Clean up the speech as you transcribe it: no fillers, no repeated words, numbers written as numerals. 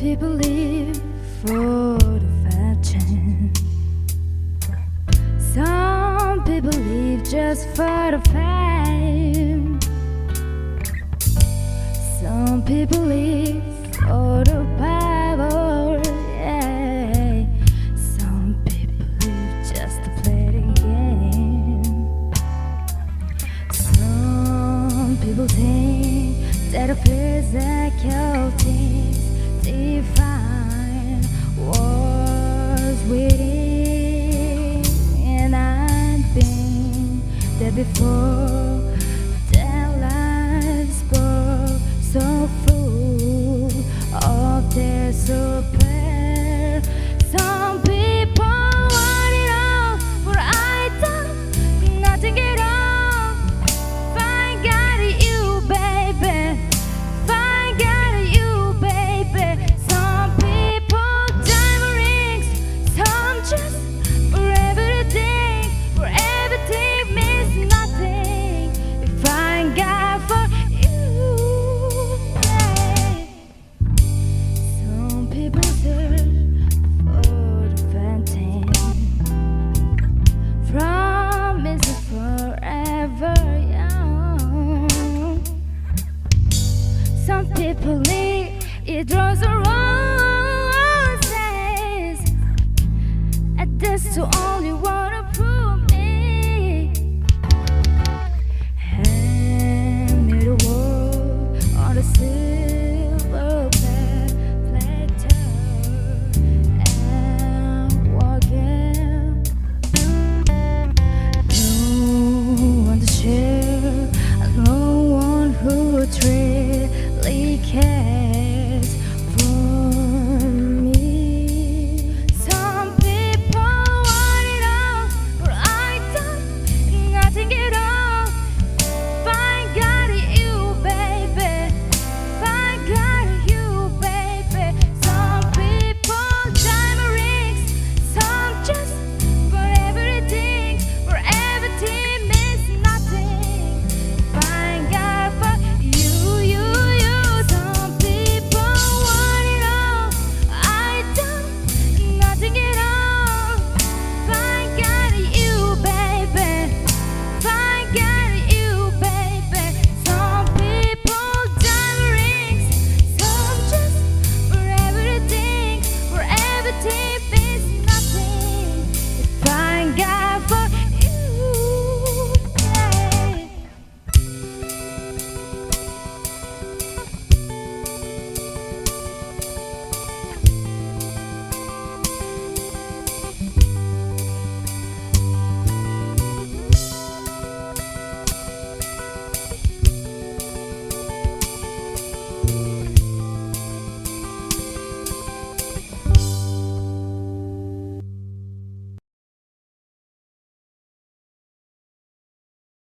people live for the fashion. Some people live just for the fame. Some people live for the power. Yeah. Some people live just to play the game. Some people think that a physical things define what's within, and I think that before their lives go so full of despair. Some people want it all, but I don't, nothing at all. If I got you, baby, if I got you, baby. Some people diamond rings, some just for everything means nothing. If I got for you, yeah. Some people search for the phantom, promises forever young. Some people need it draws around.